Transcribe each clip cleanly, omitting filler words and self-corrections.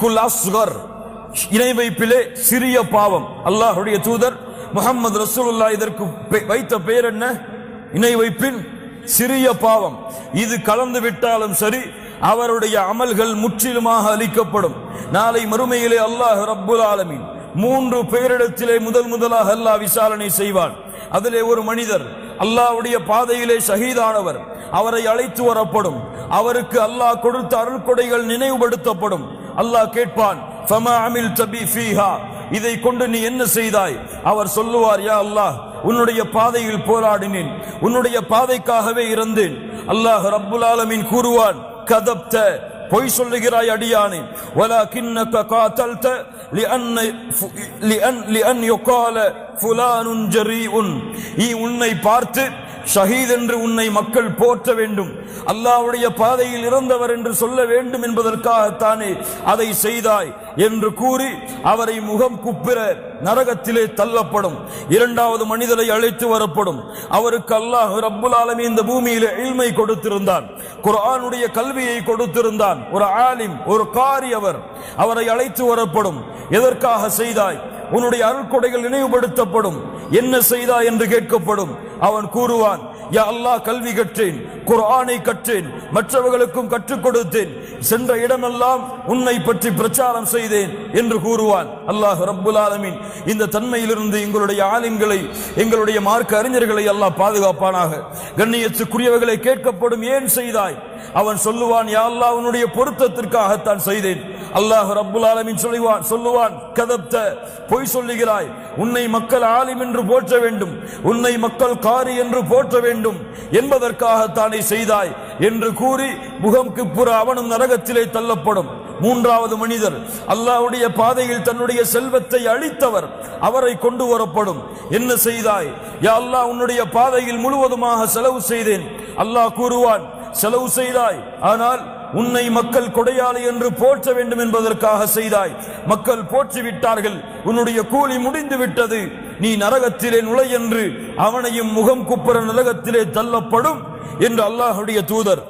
குல் அஸ்கர், இணை வைப்பிலே சிறிய பாவம். அல்லாஹ்வுடைய தூதர் முஹம்மது ரசூலுல்லாஹ் இதற்கு வைத்த பெயர் என்ன? இணை வைப்பின் சிறிய பாவம். இது கலந்து விட்டாலும் சரி, அவருடைய அமல்கள் முற்றிலுமாக அளிக்கப்படும். நாளை மறுமையிலே அல்லாஹ் ரப்புல் ஆலமீன் 3 பேரிடத்திலே முதலாக அல்லாஹ் விசாரணை செய்வான். அதிலே ஒரு மனிதர் அல்லாஹ்வுடைய பாதையிலே ஷஹீதானவர், அவரை அழைத்து வரப்படும். அவருக்கு அல்லாஹ் கொடுத்த அருள்கொடைகள் நினைவுபடுத்தப்படும். அல்லாஹ் கேட்பான், ஃபமா அமில்த பி ஃபீஹா, இதை கொண்டு நீ என்ன செய்தாய்? அவர் சொல்லுவார், யா அல்லாஹ், உன்னுடைய பாதையில் போராடினேன், உன்னுடைய பாதைக்காகவே இருந்தேன். அல்லாஹ் ரப்புல் ஆலமீன் கூறுவான், கதப்த, பொய் சொல்லுகிறாய் அடியானே, வலாகின்னக காதல்த லிஅன் யுகால ஃபுலானுன் ஜரீஉன், நீ உன்னை பார்த்து ஷஹீத் என்று உன்னை மக்கள் போற்ற வேண்டும், அல்லாஹ்வுடைய பாதையில் இறந்தவர் என்று சொல்ல வேண்டும் என்பதற்காகத்தானே அதை செய்தாய் என்று கூறி அவரை முகம் குப்பிர நரகத்திலே தள்ளப்படும். 2வது மனிதரை அழைத்து வரப்படும். அவருக்கு அல்லாஹ் ரப்புல் ஆலமீன் இந்த பூமியிலே இல்மை கொடுத்திருந்தான், குர்ஆனுடைய கல்வியை கொடுத்திருந்தான். ஒரு ஆலிம், ஒரு காரி. அவரை அழைத்து வரப்படும். எதற்காக செய்தாய்? உன்னுடைய அருள்கொடைகள் நினைவுபடுத்தப்படும். என்ன செய்தாய் என்று கேட்கப்படும். அவன் கூறுவான், யா அல்லாஹ், கல்வி கற்றேன், குர்ஆனை கற்றேன், மற்றவர்களுக்கும் கற்றுக் கொடுத்தேன், சென்ற இடமெல்லாம் உன்னை பற்றி பிரச்சாரம் செய்தேன் என்று கூறுவான். அல்லாஹ் ரப்புல் ஆலமீன் இந்த தன்மையிலிருந்து எங்களுடைய ஆலிம்களை, எங்களுடைய மார்க்க அறிஞர்களை அல்லாஹ் பாதுகாப்பானாக. கண்ணியத்துக்குரியவர்களை கேட்கப்படும், ஏன் செய்தாய்? அவன் சொல்லுவான், யா அல்லாஹ், உன்னுடைய பொருத்தத்திற்காகத்தான் செய்தேன். அல்லாஹ் ரப்புல் ஆலமீன் சொல்லுவான், கதப்த, பொய் சொல்லுகிறாய், உன்னை மக்கள் ஆலிம் என்று போற்ற வேண்டும், உன்னை மக்கள் காரி என்று போற்ற வேண்டும் என்பதற்காகத்தானே செய்தாய் என்று கூறி முகம்க்கு புற அவனும் நரகத்திலே தள்ளப்படும். 3வது மனிதர் அல்லாஹ்வுடைய பாதையில் தன்னுடைய செல்வத்தை அளித்தவர், அவரை கொண்டு வரப்படும். என்ன செய்தாய்? யா அல்லாஹ், உன்னுடைய பாதையில் முழுவதுமாக செலவு செய்தேன். அல்லாஹ் கூறுவான், செலவு செய்தாய், ஆனால் உன்னை மக்கள் கொடையாளி என்று போற்ற வேண்டும் என்பதற்காக செய்தாய். மக்கள் போற்றி விட்டார்கள், உன்னுடைய கூலி முடிந்து விட்டது, நீ நரகத்திலே நுழை என்று அவனையும் முகம் குப்புற நரகத்திலே தள்ளப்படும் என்று அல்லாஹ்வுடைய தூதர்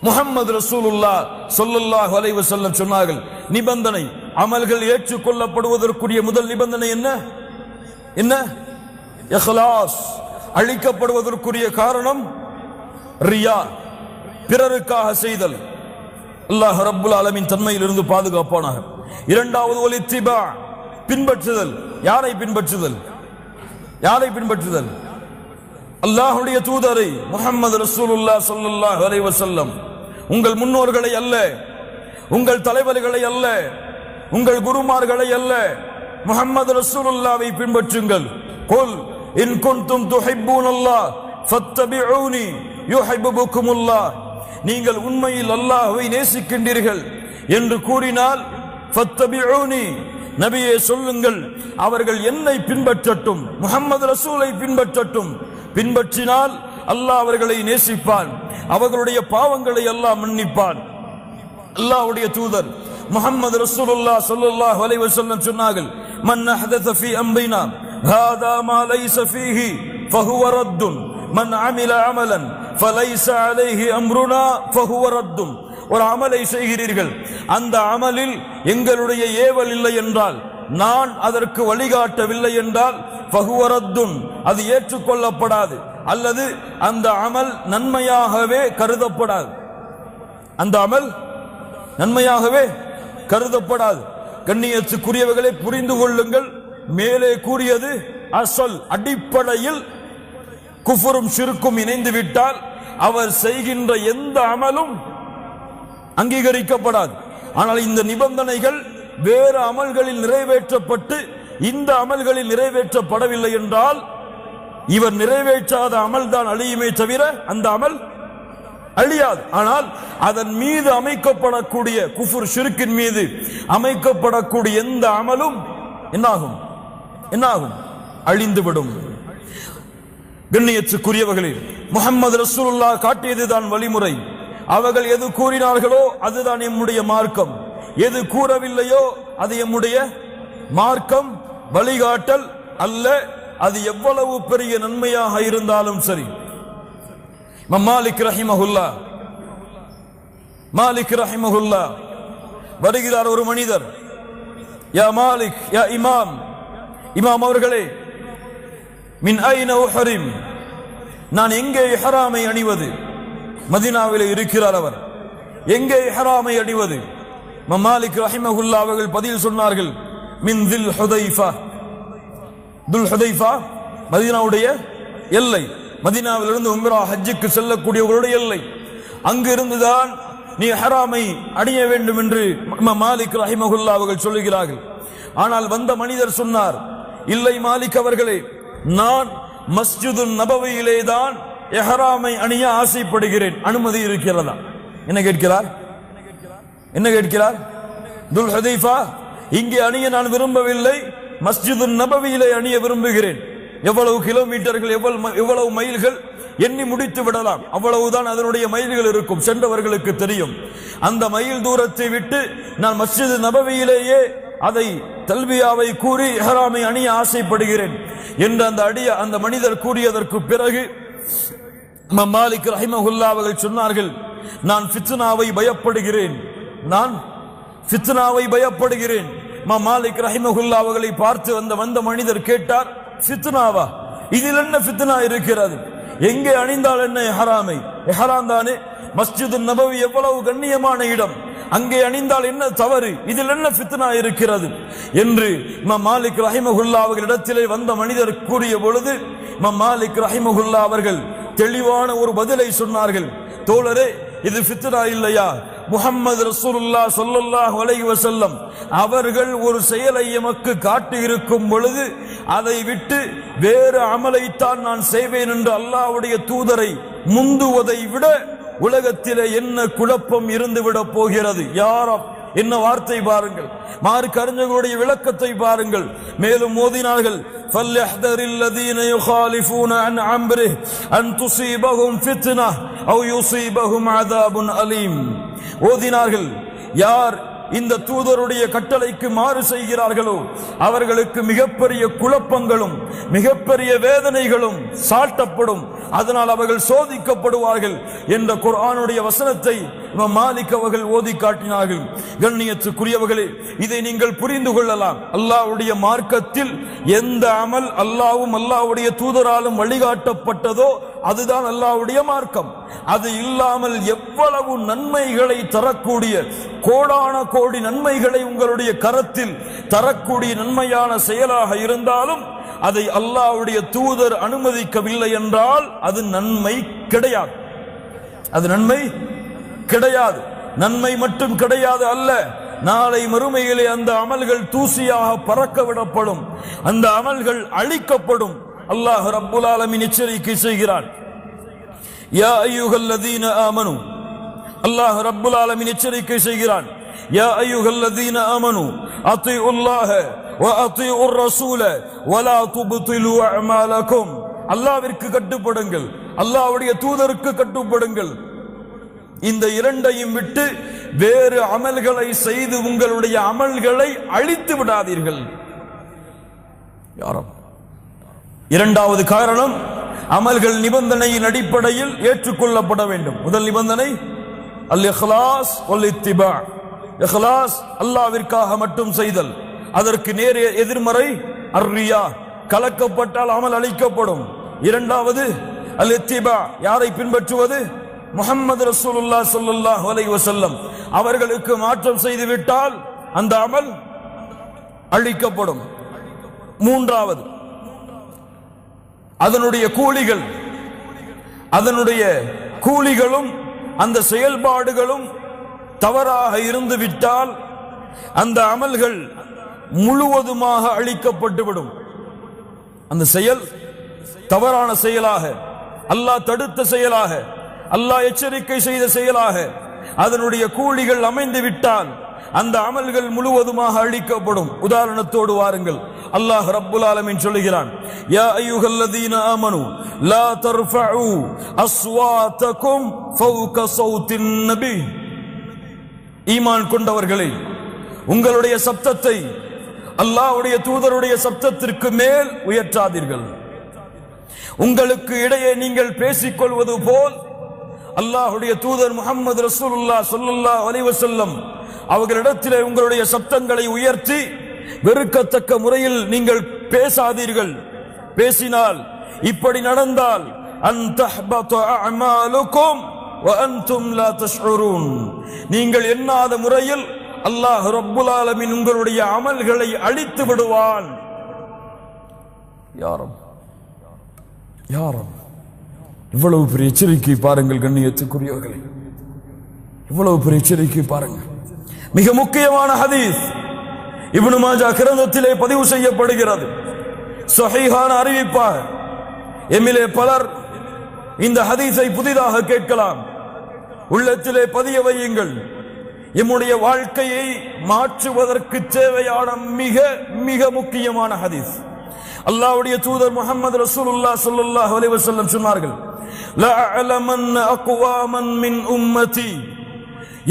முஹம்மது ரசூலுல்லாஹ் ஸல்லல்லாஹு அலைஹி வஸல்லம் சொன்னார்கள். நிபந்தனை, அமல்கள் ஏற்றுக்கொள்ளப்படுவதற்குரிய முதல் நிபந்தனை என்ன? இஹ்லாஸ். அழிக்கப்படுவதற்குரிய காரணம் ரியா, பிறருக்காக செய்தல். அல்லாஹ் ரப்புல் ஆலமீன் தன்மையிலிருந்து பாதுகாப்பானாக. 2வது ஒலித்திபா, பின்பற்றுதல். யாரை பின்பற்றுதல்? அல்லாஹ்வுடைய தூதரை, முஹம்மது ரசூலுல்லாஹ் ஸல்லல்லாஹு அலைஹி வஸல்லம். உங்கள் முன்னோர்களை அல்ல, உங்கள் தலைவர்களை அல்ல, உங்கள் குருமார்களை அல்ல, முஹம்மது ரசூலுல்லாஹ்வை பின்பற்றுங்கள். குல் இன் குன்தும் துஹிப்பூனல்லாஹ் ஃபத்தபிஊனி யுஹிப்புகுமுல்லாஹ், நீங்கள் உண்மையில் அல்லாஹ்வை நேசிக்கின்றீர்கள் என்று கூறினால், ஃபத்தபிஊனி, நபியே சொல்லுங்கள், அவர்கள் என்னை பின்பற்றட்டும், முஹம்மது ரசூலை பின்பற்றட்டும். பின்பற்றினால் அல்லாஹ் அவர்களை நேசிப்பான், அவர்களுடைய பாவங்களை அல்லாஹ் மன்னிப்பான். அல்லாஹ்வுடைய தூதர் முஹம்மது ரசூலுல்லாஹ் ஸல்லல்லாஹு அலைஹி வஸல்லம் சொன்னார்கள், மன் அஹ்தஸ ஃபீ அம்ரினா ஹாதா மா லைஸ ஃபீஹி ஃபஹுவ ரத்துன், மன் அமில அமலன் ஃபலைஸ அலைஹி அம்ருனா ஃபஹுவ ரத்துன். ஒரு அமலை செய்கிறீர்கள், அந்த அமலில் எங்களுடைய ஏவல் இல்லை என்றால், நான் அதற்கு வழிகாட்டவில்லை என்றால், ஃபஹுவ ரத்துன், அது ஏற்றுக்கொள்ளப்படாது, அல்லது அந்த அமல் நன்மையாகவே கருதப்படாது. அந்த அமல் நன்மையாகவே கருதப்படாது. கண்ணியத்துக்குரியவர்களை புரிந்து கொள்ளுங்கள். மேலே கூறியது அசல், அடிப்படையில் குஃபரும் ஷிர்க்கும் இணைந்து விட்டால் அவர் செய்கின்ற எந்த அமலும் அங்கீகரிக்கப்படாது. ஆனால் இந்த நிபந்தனைகள் வேறு அமல்களில் நிறைவேற்றப்பட்டு இந்த அமல்களில் நிறைவேற்றப்படவில்லை என்றால், இவர் நிறைவேற்றாத அமல் தான் அழியுமே தவிர அந்த அமல் அழியாது. ஆனால் அதன் மீது அமைக்கப்படக்கூடிய குஃபுர் ஷிர்கின் மீது அமைக்கப்படக்கூடிய எந்த அமலும் என்னாகும்? அழிந்துவிடும். கண்ணியத்துக்குரியவர்களே, முஹம்மது ரசூலுல்லாஹ் காட்டியதுதான் வழிமுறை. அவர்கள் எது கூறினார்களோ அதுதான் எம்முடைய மார்க்கம், எது கூறவில்லையோ அது எம்முடைய மார்க்கம் வழிகாட்டல் அல்ல. அது எவ்வளவு பெரிய நன்மையாக இருந்தாலும் சரி. மாலிக் ரஹிமஹுல்லாஹ் வருகிறார் ஒரு மனிதர். யா மாலிக் யா இமாம், இமாம் அவர்களே, மின் ஐன உஹரிம், நான் எங்கே இஹ்ராமை அணிவது? மதீனாவிலே இருக்கிறார் அவர். எங்கே இஹ்ராமை அணிவது? மாலிக் ரஹிமஹுல்லாஹ் அவர்கள் பதில் சொன்னார்கள், மின் துல் ஹுதைஃபா. துல் ஹுதைஃபா மதீனாவுடைய எல்லை, மதீனாவிலிருந்து உம்ரா ஹஜ்ஜுக்கு செல்லக்கூடியவர்களுடைய எல்லை. அங்கிருந்துதான் நீ இஹ்ராமை அணிய வேண்டும் என்று மாலிக் ரஹிமஹுல்லாஹ் அவர்கள் சொல்லுகிறார்கள். ஆனால் வந்த மனிதர் சொன்னார், இல்லை மாலிக் அவர்களே, நான் மஸ்ஜிது நபவியிலே தான் இஹ்ராமை அணிய ஆசைப்படுகிறேன், அனுமதி இருக்கிறதா? என்ன கேட்கிறார்? என்ன கேட்கிறார்? துல் ஹுதைஃபா, இங்கே அணிய நான் விரும்பவில்லை, மஸ்ஜிது நபவியிலே அணிய விரும்புகிறேன். எவ்வளவு கிலோமீட்டர்கள், எவ்வளவு மைல்கள் எண்ணி முடித்து விடலாம், அவ்வளவுதான் அதனுடைய மைல்கள் இருக்கும், சென்றவர்களுக்கு தெரியும். அந்த மைல் தூரத்தை விட்டு நான் மஸ்ஜிது நபவியிலேயே அதை தல்பியாவை கூறி இஹ்ராமை அணிய ஆசைப்படுகிறேன் என்று அந்த மனிதர் கூறியதற்கு பிறகு மாலிக் ரஹிமஹுல்லாஹ் அவர்கள் சொன்னார்கள், நான் ஃபித்னாவை பயப்படுகிறேன், நான் ஃபித்னாவை பயப்படுகிறேன். மாலிக் ரஹிமஹுல்லாஹ் அவர்களை பார்த்து வந்த மனிதர் கேட்டார், ஃபித்னாவா? இதில் என்ன ஃபித்னா இருக்கிறது? எங்கே அணிந்தால் என்ன இஹ்ராமை? இஹ்ராம் தானே. மஸ்ஜிது நபவி எவ்வளவு கண்ணியமான இடம், அங்கே அணிந்தால் என்ன தவறு? இதில் என்ன ஃபித்னா இருக்கிறது என்று மாலிக் ரஹிமஹுல்லாஹ் அவர்களிடத்திலே வந்த மனிதர் கூறிய பொழுது மாலிக் ரஹிமஹுல்லாஹ் அவர்கள் தெளிவான ஒரு பதிலை சொன்னார்கள். தோழரே, இது ஃபித்னா இல்லையா? முஹம்மது ரசூலுல்லாஹ் ஸல்லல்லாஹு அலைஹி வஸல்லம் அவர்கள் ஒரு செயலை எமக்கு காட்டி இருக்கும் பொழுது அதை விட்டு வேறு அமலைத்தான் நான் செய்வேன் என்று அல்லாஹ்வுடைய தூதரை முந்துவதை விட உலகத்திலே என்ன குழப்பம் இருந்துவிட போகிறது? யாரும் என்ன வார்த்தை பாருங்கள், மார்க்க அறிஞர்களுடைய விளக்கத்தை பாருங்கள். மேலும் ஓதினார்கள், ஃபல்யஹ்தரில்லதீன யுகாலிஃபூன அன் அம்ரிஹி அன் துஸீபஹும் ஃபித்னஹ் அவ் யுஸீபஹும் அஸாபுன் அலீம். ஓதினார்கள், யார் இந்த தூதருடைய கட்டளைக்கு மாறு செய்கிறார்களோ அவர்களுக்கு மிகப்பெரிய குழப்பங்களும் மிகப்பெரிய வேதனைகளும் சாட்டப்படும், அதனால் அவர்கள் சோதிக்கப்படுவார்கள் என்ற குர்ஆனுடைய வசனத்தை மாலிக் அவர்கள் ஓதி காட்டினார்கள். கண்ணியத்துக்குரியவர்களே, இதை நீங்கள் புரிந்து கொள்ளலாம். அல்லாஹ்வுடைய மார்க்கத்தில் எந்த அமல் அல்லாஹ்வும் அல்லாஹ்வுடைய தூதராலும் வழிகாட்டப்பட்டதோ அதுதான் அல்லாஹ்வுடைய மார்க்கம். அது இல்லாமல் எவ்வளவு நன்மைகளை தரக்கூடிய, கோடான கோடி நன்மைகளை உங்களுடைய கரத்தில் தரக்கூடிய நன்மையான செயலாக இருந்தாலும் அதை அல்லாஹ்வுடைய தூதர் அனுமதிக்கவில்லை என்றால் அது நன்மை கிடையாது. அது நன்மை கிடையாது. நன்மை மட்டும் கிடையாது அல்ல, நாளை மறுமையிலே அந்த அமல்கள் தூசியாக பறக்க விடப்படும், அந்த அமல்கள் அழிக்கப்படும். அல்லாஹ் ரப்புல் ஆலமீன் எச்சரிக்கை செய்கிறான். யா அய்யுஹல்லதீன ஆமனு, அல்லாஹ் ரப்புல் ஆலமீன் எச்சரிக்கை செய்கிறான். யா அய்யுஹல்லதீன ஆமனு அத்தீஉல்லாஹ வ அத்தீஉர் ரசூல வலா துப்திலு அமாலக்கும். அல்லாஹ்விற்கு கட்டுப்படுங்கள், அல்லாஹ்வுடைய தூதருக்கு கட்டுப்படுங்கள். இந்த இரண்டையும் விட்டு வேறு அமல்களை செய்து உங்களுடைய அமல்களை அழித்து விடாதீர்கள். யாரும் இரண்டாவது காரணம், அமல்கள் நிபந்தனையின் அடிப்படையில் ஏற்றுக்கொள்ளப்பட வேண்டும். முதல் நிபந்தனை அல் இஹ்லாஸ் வல் இத்திபா. இஹ்லாஸ், அல்லாஹ்விற்காக மட்டும் செய்தல். அதற்கு நேர் எதிர்மறை அர்ரியா, கலக்கப்பட்டால் அமல் அழிக்கப்படும். இரண்டாவது அல் இத்திபா, யாரை பின்பற்றுவது? முஹம்மது ரசூலுல்லாஹ் ஸல்லல்லாஹு அலைஹி வஸல்லம் அவர்களுக்கு மாற்றம் செய்து விட்டால் அந்த அமல் அழிக்கப்படும். மூன்றாவது அதனுடைய கூலிகளும் அந்த செயல்பாடுகளும் தவறாக இருந்து விட்டால் அந்த அமல்கள் முழுவதுமாக அழிக்கப்பட்டுவிடும். அந்த செயல் தவறான செயலாக, அல்லாஹ் தடுத்த செயலாக, அல்லாஹ் எச்சரிக்கை செய்த செயலாக அதனுடைய கூலிகள் அமைந்து விட்டால் அந்த அமல்கள் முழுவதுமாக அழிக்கப்படும். உதாரணத்தோடு வாருங்கள். அல்லாஹ் ரப்புல் ஆலமீன் சொல்லுகிறான், யா அய்யுஹல்லதீன ஆமனு லா தர்ஃபஉ அஸ்வாதகும் ஃபௌக ஸௌத்தின் நபி. ஈமான் கொண்டவர்களே, உங்களுடைய சப்தத்தை அல்லாஹ்வுடைய தூதருடைய சப்தத்திற்கு மேல் உயர்த்தாதீர்கள். உங்களுக்கு இடையே நீங்கள் பேசிக்கொள்வது போல் அல்லாஹ்வுடைய தூதர் முஹம்மது ரசூலுல்லாஹ் ஸல்லல்லாஹு அலைஹி வஸல்லம் அவர்களிடத்திலே உங்களுடைய சப்தங்களை உயர்த்தி வெறுக்கத்தக்க முறையில் நீங்கள் பேசாதீர்கள். பேசினால், இப்படி நடந்தால் அன் தஹ்பத அஅமாலுக்கும் வ அன்தும் லா தஷ்உரூன், நீங்கள் எண்ணாத முறையில் அல்லாஹ் ரப்புல் ஆலமீன் உங்களுடைய அமல்களை அழித்து விடுவான். யாரும் இவ்வளவு பெரிய எச்சரிக்கை பாருங்கள் கண்ணியத்துக்குரியவர்களே, இவ்வளவு பெரிய எச்சரிக்கை பாருங்கள். மிக முக்கியமான ஹதீஸ் இப்னு மாஜா கிரந்தத்திலே பதிவு செய்யப்படுகிறது. ஸஹீஹான அறிவிப்பாக எம்மிலே பலர் இந்த ஹதீஸை புதிதாக கேட்கலாம். உள்ளத்திலே பதிய வையுங்கள். எம்முடைய வாழ்க்கையை மாற்றுவதற்கு தேவையான மிக மிக முக்கியமான ஹதீஸ். அல்லாஹ்வுடைய தூதர் முஹம்மது ரசூலுல்லாஹ் ஸல்லல்லாஹு அலைஹி வஸல்லம் சொன்னார்கள், லா அலமன் அக்வாமன் மின் உம்மதி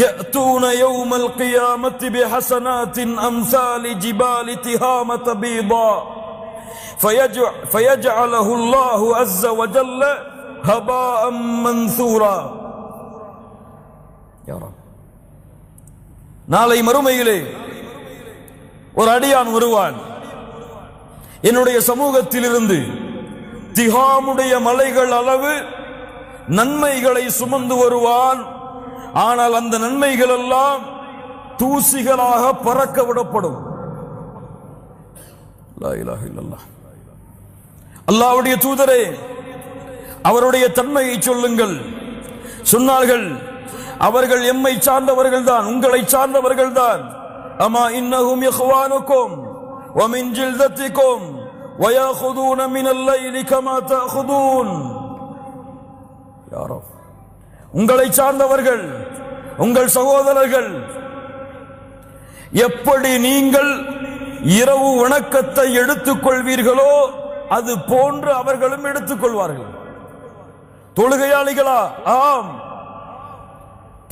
يأتون يوم القيامة بحسنات أمثال جبال تهامة بيضاء فيجعله الله عز وجل هباء منثورا. يا رب, நாளை மறுமையிலே ஒரு அடியான் வருவான். என்னுடைய சமூகத்திலிருந்து திஹாமுடைய மலைகள் அளவு நன்மைகளை சுமந்து வருவான். ஆனால் அந்த நன்மைகள் எல்லாம் தூசிகளாக பறக்க விடப்படும். லா இலாஹ இல்லல்லாஹ். அல்லாஹ்வுடைய தூதரே, அவருடைய தன்மையை சொல்லுங்கள். சொன்னார்கள், அவர்கள் எம்மை சார்ந்தவர்கள் தான், உங்களை சார்ந்தவர்கள் தான். அமா இன்னஹும் இஹ்வானுக்கும் வ மின் ஜில்தத்திக்கும் வ யாخذூன மினல் லைலி கமா தஅخذூன். யா ரப், உங்களை சார்ந்தவர்கள், உங்கள் சகோதரர்கள். எப்படி நீங்கள் இரவு வணக்கத்தை எடுத்துக் கொள்வீர்களோ அது போன்று அவர்களும் எடுத்துக் கொள்வார்கள். தொழுகையாளிகளா? ஆம்.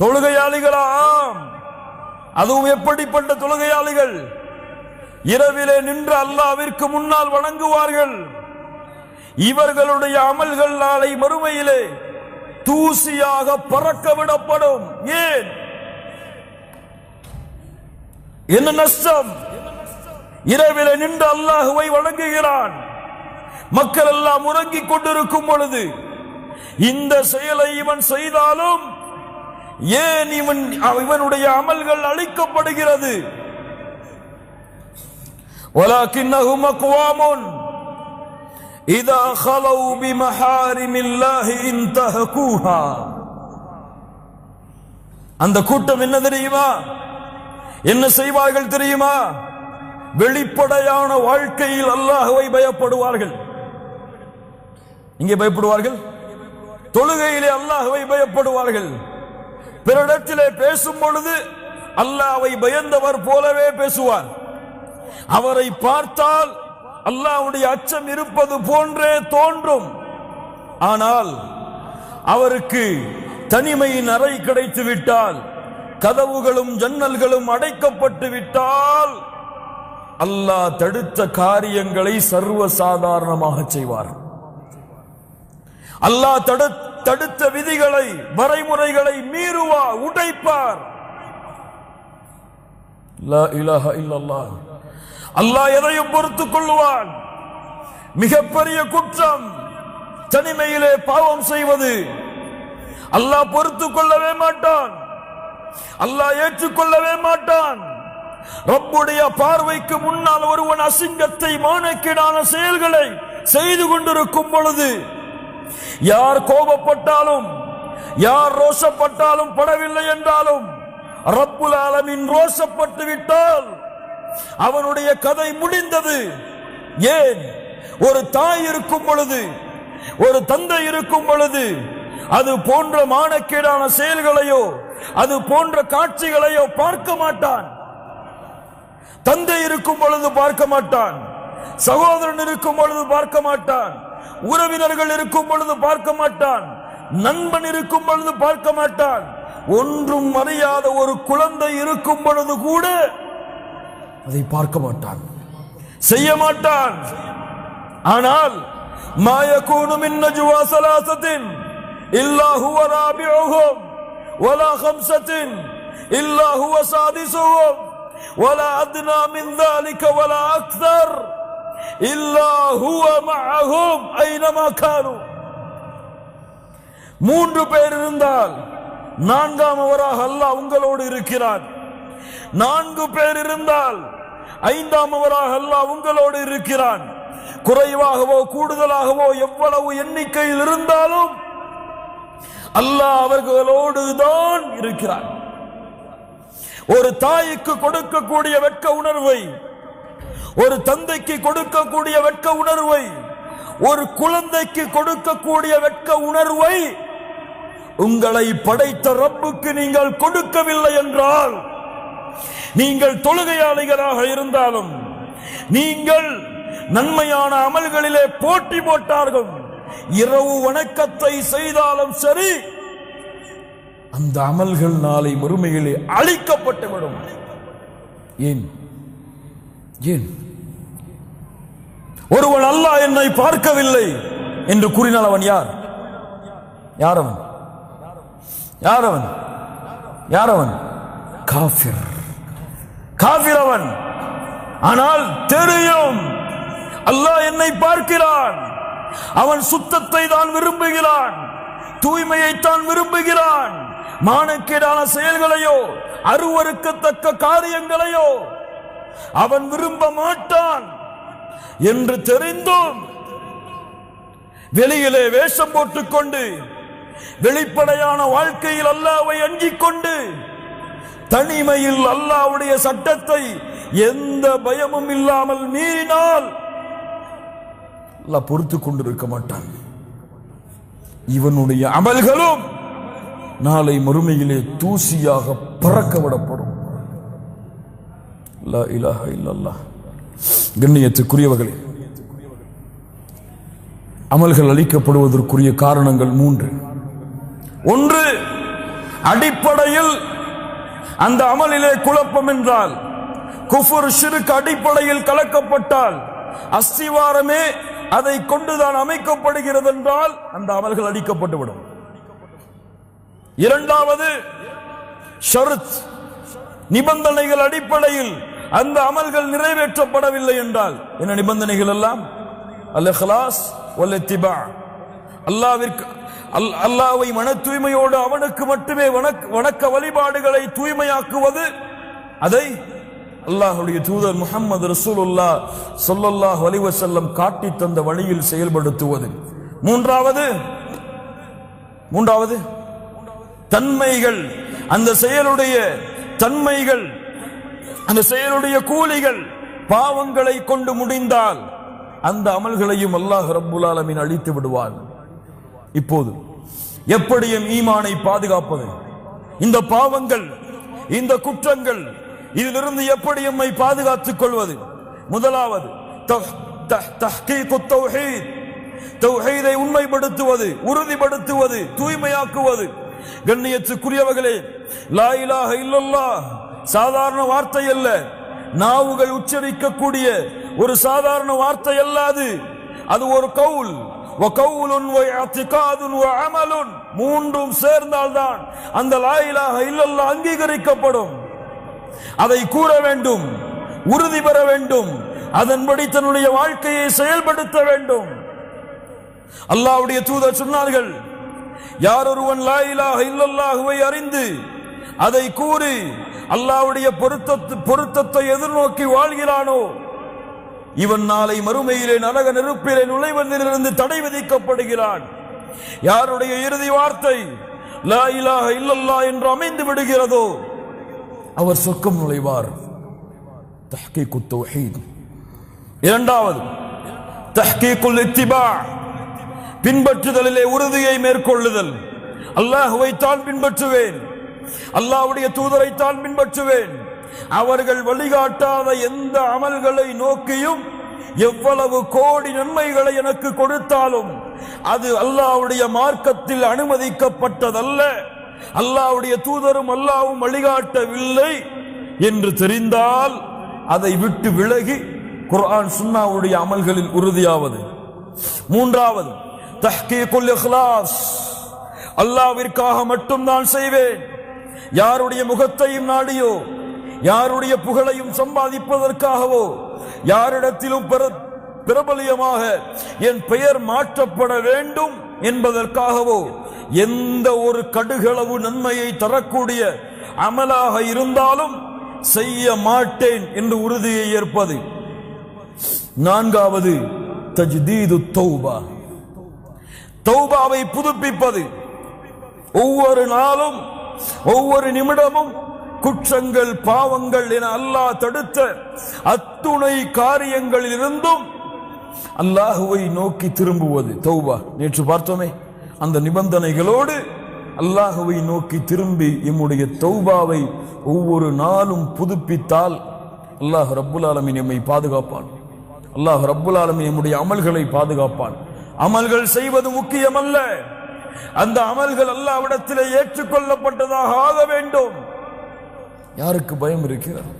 தொழுகையாளிகளா? ஆம். அதுவும் எப்படிப்பட்ட தொழுகையாளிகள்? இரவிலே நின்று அல்லாஹ்விற்கு முன்னால் வணங்குவார்கள். இவர்களுடைய அமல்கள் நாளை மறுமையிலே தூசியாக பறக்க விடப்படும். ஏன்? என்ன நஷ்டம்? இரவிலே நின்று அல்லாஹ்வை வணங்குகிறான். மக்கள் எல்லாம் உறங்கிக் கொண்டிருக்கும் பொழுது இந்த செயலை இவன் செய்தாலும் ஏன் இவனுடைய அமல்கள் அழிக்கப்படுகிறது? வலாக்கின்னஹும் அக்வாமுன் இதா خلوا بمحارم الله انتهكوها. அந்த கூட்டம் என்ன தெரியுமா? என்ன செய்வார்கள் தெரியுமா? வெளிப்படையான வாழ்க்கையில் அல்லாஹ்வை பயப்படுவார்கள். இங்கே பயப்படுவார்கள், தொழுகையிலே அல்லாஹ்வை பயப்படுவார்கள். பிறரிடத்திலே பேசும் பொழுது அல்லாஹ்வை பயந்தவர் போலவே பேசுவார். அவரை பார்த்தால் அல்லாஹ்வுடைய அச்சம் இருப்பது போன்றே தோன்றும். ஆனால் அவருக்கு தனிமையின் அறை கிடைத்து விட்டால், கதவுகளும் ஜன்னல்களும் அடைக்கப்பட்டு விட்டால் அல்லாஹ் தடுத்த காரியங்களை சர்வ சாதாரணமாக செய்வார். அல்லாஹ் தடுத்த விதிகளை, வரைமுறைகளை மீறுவார், உடைப்பார். லா இலாஹ இல்லல்லாஹ். அல்லாஹ் எதையும் பொறுத்துக் கொள்வான். மிகப்பெரிய குற்றம் தனிமையிலே பாவம் செய்வது. அல்லாஹ் பொறுத்துக் கொள்ளவே மாட்டான், அல்லாஹ் ஏற்றுக்கொள்ளவே மாட்டான். ரப்புடைய பார்வைக்கு முன்னால் ஒருவன் அசிங்கத்தை, மானக்கேடான செயல்களை செய்து கொண்டிருக்கும் பொழுது யார் கோபப்பட்டாலும், யார் ரோஷப்பட்டாலும், படவில்லை என்றாலும் ரப்புல் ஆலமீன் ரோஷப்பட்டு விட்டால் அவனுடைய கதை முடிந்தது. ஏன்? ஒரு தாய் இருக்கும் பொழுது, ஒரு தந்தை இருக்கும் பொழுது அது போன்ற மானக்கேடான செயல்களையோ அது போன்ற காட்சிகளையோ பார்க்க மாட்டான். தந்தை இருக்கும் பொழுது பார்க்க மாட்டான், சகோதரன் இருக்கும் பொழுது பார்க்க மாட்டான், உறவினர்கள் இருக்கும் பொழுது பார்க்க மாட்டான், நண்பன் இருக்கும் பொழுது பார்க்க மாட்டான். ஒன்றும் அறியாத ஒரு குழந்தை இருக்கும் பொழுது கூட அதை பார்க்க மாட்டான், செய்ய மாட்டான். ஆனால் மா யகூனு மின் நஜ்வா ஸலாஸத்தின் இல்லா ஹுவ ராபிஉஹும் வலா ஹம்ஸத்தின் إلا هو سادسهم ولا أدنى من ذلك ولا أكثر إلا هو معهم أينما كانوا. 3 பேர் இருந்தால் 4ஆமவராக அல்லாஹ் உங்களோடு இருக்கிறான். 4 பேர் இருந்தால் 5ஆமவராக அல்லாஹ் உங்களோடு இருக்கிறான். குறைவாகவோ கூடுதலாகவோ எவ்வளவு எண்ணிக்கையில் இருந்தாலும் அல்லாஹ் அவர்களோடு தான் இருக்கிறான். ஒரு தாய்க்கு கொடுக்கக்கூடிய வெட்க உணர்வை, ஒரு தந்தைக்கு கொடுக்கக்கூடிய வெட்க உணர்வை, ஒரு குழந்தைக்கு கொடுக்கக்கூடிய வெட்க உணர்வை உங்களை படைத்த ரப்புக்கு நீங்கள் கொடுக்கவில்லை என்றால், நீங்கள் தொழுகையாளிகளாக இருந்தாலும், நீங்கள் நன்மையான அமல்களிலே போட்டி போட்டார்கள், இரவு வணக்கத்தை செய்தாலும் சரி, அந்த அமல்கள் நாளை மறுமையிலே அழிக்கப்பட்டுவிடும். ஏன் ஏன் ஒருவன் அல்லாஹ் என்னை பார்க்கவில்லை என்று கூறினால் அவன் யார்? யாரவன்? யாரவன்? யாரவன்? காஃபிர். காஃபிர் அவன். ஆனால் தெரியும் அல்லாஹ் என்னை பார்க்கிறான். அவன் சுத்தத்தை தான் விரும்புகிறான், தூய்மையை தான் விரும்புகிறான். மானக்கேடான செயல்களையோ அருவருக்கத்தக்க காரியங்களையோ அவன் விரும்ப மாட்டான் என்று தெரிந்தும் வெளியிலே வேஷம் போட்டுக்கொண்டு வெளிப்படையான வாழ்க்கையில் அல்லாஹ்வை அஞ்சிக் கொண்டு தனிமையில் அல்லாஹ்வுடைய சட்டத்தை எந்த பயமும் இல்லாமல் மீறினால் அல்லாஹ் பொறுத்துக் கொண்டிருக்க மாட்டான். இவனுடைய அமல்களும் நாளை மறுமையிலே தூசியாக பறக்க விடப்படும். லா இலாஹ இல்லல்லாஹ். கண்ணியத்துக்குரியவர்களே, அமல்கள் அளிக்கப்படுவதற்குரிய காரணங்கள் 3. 1, அடிப்படையில் அந்த அமலிலே குழப்பம் என்றால், குஃபர் ஷிர்க் அடிப்படையில் கலக்கப்பட்டால், அஸ்திவாரமே அதை கொண்டுதான் அமைக்கப்படுகிறது என்றால் அந்த அமல்கள் அளிக்கப்பட்டுவிடும். 2வது, ஷர்த் நிபந்தனைகள் அடிப்படையில் அந்த அமல்கள் நிறைவேற்றப்படவில்லை என்றால், என்ன நிபந்தனைகள் எல்லாம்? அல் இக்லாஸ் வல் இத்திபா. அல்லாஹ்வை மன தூய்மையோடு அவனுக்கு மட்டுமே வணக்க வழிபாடுகளை தூய்மையாக்குவது, அதை அல்லாஹ்வுடைய தூதர் முஹம்மது ரசூலுல்லாஹ் ஸல்லல்லாஹு அலைஹி வஸல்லம் காட்டி தந்த வழியில் செயல்படுத்துவது. 3வது தன்மைகள், அந்த செயலுடைய தன்மைகள், அந்த செயலுடைய கூலிகள் பாவங்களை கொண்டு முடிந்தால் அந்த அமல்களையும் அல்லாஹ் ரப்புல் ஆலமீன் அழித்து விடுவான். இப்போது எப்படியும் ஈமானை பாதுகாப்பது, இந்த பாவங்கள், இந்த குற்றங்கள், இதிலிருந்து எப்படி எம்மை பாதுகாத்துக் கொள்வது? முதலாவது தஹ்கீகுத் தௌஹீத், தௌஹீதை உண்மைப்படுத்துவது, உறுதிப்படுத்துவது, தூய்மையாக்குவது. கண்ணியத்துக்குரியவர்களே, லா இலாஹ இல்லல்லாஹ் சாதாரண வார்த்தை அல்ல, நாவுகள் உச்சரிக்கக்கூடிய ஒரு சாதாரண வார்த்தை அல்லாது, அது ஒரு கவுல், வகவுலுன் வஇஅ்திகாதுன் வஅமலுன், 3ம் சேர்ந்தால்தான் அந்த லா இலாஹ இல்லல்லாஹ் அங்கீகரிக்கப்படும். அதை கூற வேண்டும், உறுதி பெற வேண்டும், அதன்படி தன்னுடைய வாழ்க்கையை செயல்படுத்த வேண்டும். அல்லாஹ்வுடைய தூதர் சொன்னார்கள், யார் ஒருவன் லா இலாஹ இல்லல்லாஹுவை அறிந்து அதை கூறி அல்லாஹ்வுடைய பொருத்தத்தை எதிர்நோக்கி வாழ்கிறானோ, இவன் நாளை மறுமையிலே நரக நெருப்பிலே நுழைவதிலிருந்து தடை விதிக்கப்படுகிறான். யாருடைய இறுதி வார்த்தை லா இலாஹ இல்லல்லாஹ் என்று அமைந்து விடுகிறதோ அவர் சொர்க்கம் நுழைவார். தஹ்கீகுத் தௌஹீத். 2வது தஹ்கீகுல் இத்திபா, பின்பற்றுதலிலே உறுதியை மேற்கொள்ளுதல். அல்லாஹ்வை தான் பின்பற்றுவேன், அல்லாஹ்வுடைய தூதரை தான் பின்பற்றுவேன், அவர்கள் வழிகாட்டாத எந்த அமல்களை நோக்கியும் எவ்வளவு கோடி நன்மைகளை எனக்கு கொடுத்தாலும் அது அல்லாஹ்வுடைய மார்க்கத்தில் அனுமதிக்கப்பட்டதல்ல, அல்லாஹ்வுடைய தூதரும் அல்லாஹ்வும் வழிகாட்டவில்லை என்று தெரிந்தால் அதை விட்டு விலகி குர்ஆன் சுன்னாவுடைய அமல்களில் உறுதியாவது. 3வது தஹ்கீகுல் இக்லாஸ், அல்லாஹ்விற்காக மட்டும் நான் செய்வேன், யாருடைய முகத்தையும் நாடியோ, யாருடைய புகழையும் சம்பாதிப்பதற்காகவோ, யாரிடத்திலும் பிரபலியமாக என் பெயர் மாற்றப்பட வேண்டும் என்பதற்காகவோ எந்த ஒரு கடுகளவு நன்மையை தரக்கூடிய அமலாக இருந்தாலும் செய்ய மாட்டேன் என்று உறுதியை ஏற்பது. நான்காவது தஜ்தீது தௌபா, தௌபாவை புதுப்பிப்பது. ஒவ்வொரு நாளும் ஒவ்வொரு நிமிடமும் குற்றங்கள் பாவங்கள் என அல்லாஹ் தடுத்த அத்துணை காரியங்களில் இருந்தும் அல்லாஹுவை நோக்கி திரும்புவது தௌபா. நேற்று பார்த்தோமே, அந்த நிபந்தனைகளோடு அல்லாஹுவை நோக்கி திரும்பி எம்முடைய தௌபாவை ஒவ்வொரு நாளும் புதுப்பித்தால் அல்லாஹ் ரப்புல் ஆலமீன் எம்மை பாதுகாப்பான். அல்லாஹ் ரப்புல் ஆலமீன் எம்முடைய அமல்களை பாதுகாப்பான். அமல்கள் செய்வது முக்கியமல்ல, அந்த அமல்கள் அல்லாஹ்விடத்திலே ஏற்றுக்கொள்ளப்பட்டதாக ஆக வேண்டும். யாருக்கு பயம் இருக்கிறது?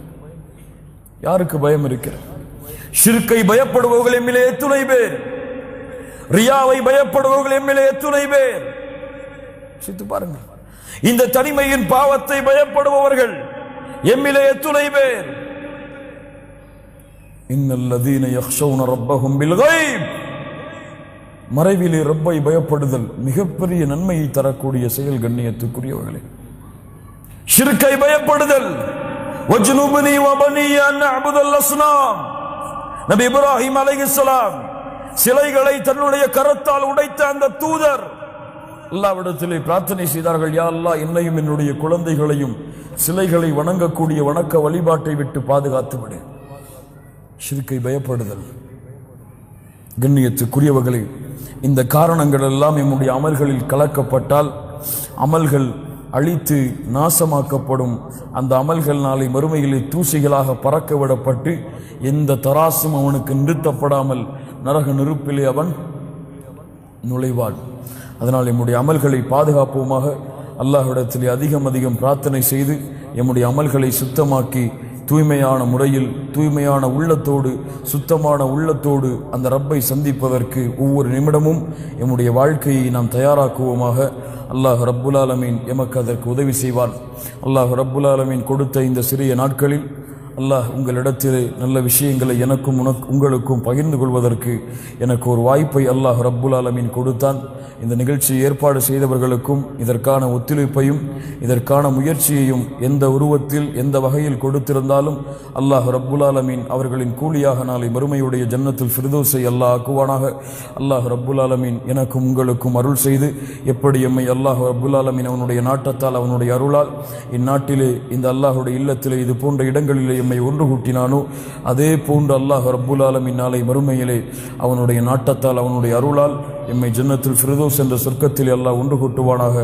யாருக்கு பயம் இருக்கிறது? ஷிர்கை பயப்படுபவர்கள் எம்மிலே எத்துணை பேர்? ரியாவை பயப்படுபவர்கள் எம்மிலே எத்துணை பேர்? சித்து பாருங்க. இந்த தனிமையின் பாவத்தை பயப்படுபவர்கள் எம்மிலே எத்துணை பேர்? இன்னல்லதீன யக்ஷௌன ரப்பஹும் பில் கைப், மறைவிலே ரப்பை பயப்படுதல் மிகப்பெரிய நன்மையை தரக்கூடிய செயல். கண்ணியத்துக்குரியவர்களே, ஷிர்கை பயப்படுதல். வஜ்னுபனி வபனிய அன் அஅ்புதல் அஸ்னாம். நபி இப்ராஹிம் அலைஹிஸ்ஸலாம் சிலைகளை தன்னுடைய கரத்தால் உடைத்த அந்த தூதர் அல்லாஹ்விடத்திலே பிரார்த்தனை செய்தார்கள், யா அல்லாஹ், என்னையும் என்னுடைய குழந்தைகளையும் சிலைகளை வணங்கக்கூடிய வணக்க வழிபாட்டை விட்டு பாதுகாத்து விடு. ஷிர்கை பயப்படுதல். கண்ணியத்துக்குரியவர்களே, இந்த காரணங்கள் எல்லாம் நம்முடைய அமல்களில் கலக்கப்பட்டால் அமல்கள் அழித்து நாசமாக்கப்படும். அந்த அமல்கள் நாளை மறுமையிலே தூசிகளாக பறக்க விடப்பட்டு எந்த தராசும் அவனுக்கு நிறுத்தப்படாமல் நரக நெருப்பிலே அவன் நுழைவான். அதனால் நம்முடைய அமல்களை பாதுகாப்போமாக. அல்லாஹ்விடத்திலே அதிகம் அதிகம் பிரார்த்தனை செய்து நம்முடைய அமல்களை சுத்தமாக்கி தூய்மையான முறையில் தூய்மையான உள்ளத்தோடு சுத்தமான உள்ளத்தோடு அந்த ரப்பை சந்திப்பதற்கு ஒவ்வொரு நிமிடமும் நம்முடைய வாழ்க்கையை நாம் தயாராக்குவோமாக. அல்லாஹ் ரப்புல் ஆலமீன் எமக்கு அதற்கு உதவி செய்வான். அல்லாஹ் ரப்புல் ஆலமீன் கொடுத்த இந்த சிறிய நாட்களில் அல்லாஹ் உங்களிடத்திலே நல்ல விஷயங்களை எனக்கும் உங்களுக்கும் பகிர்ந்து கொள்வதற்கு எனக்கு ஒரு வாய்ப்பை அல்லாஹ் ரப்புல் ஆலமீன் கொடுத்தான். இந்த நிகழ்ச்சியை ஏற்பாடு செய்தவர்களுக்கும் இதற்கான ஒத்துழைப்பையும் இதற்கான முயற்சியையும் எந்த உருவத்தில் எந்த வகையில் கொடுத்திருந்தாலும் அல்லாஹ் ரப்புல் ஆலமீன் அவர்களின் கூலியாக நாளை மறுமையுடைய ஜன்னத்துல் ஃபிர்தௌஸை அல்லாஹ் ஆக்குவானாக. அல்லாஹ் ரப்புல் ஆலமீன் எனக்கும் உங்களுக்கும் அருள் செய்து எப்படி எம்மை அல்லாஹ் ரப்புல் ஆலமீன் அவனுடைய நாட்டத்தால் அவனுடைய அருளால் இந்நாட்டிலே இந்த அல்லாஹுடைய இல்லத்திலே இது போன்ற இடங்களிலே எம்மை ஒன்று கூட்டினானோ அதே போன்று அல்லாஹ் ரப்புல் ஆலமீன் நாளை மறுமையிலே அவனுடைய நாட்டத்தால் அவனுடைய அருளால் எம்மை ஜன்னத்துல் ஃபிர்தௌஸ் என்ற சொர்க்கத்தில் அல்லாஹ் ஒன்று கூட்டுவானாக.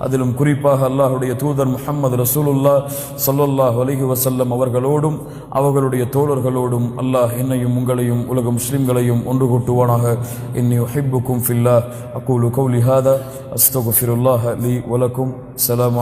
அதிலும் குறிப்பாக அல்லாஹுடைய தூதர் முஹம்மது ரசூலுல்லாஹ் ஸல்லல்லாஹு அலைஹி வஸல்லம் அவர்களோடும் அவர்களுடைய தோழர்களோடும் அல்லாஹ் என்னையும் உங்களையும் உலக முஸ்லிம்களையும் ஒன்று கூட்டுவானாக. இன்னி உஹிப்புக்கும் ஃபில்லாஹ். அகூலு கௌலி ஹாதா அஸ்தக்ஃபிருல்லாஹ லீ வலக்கும். ஸலாமு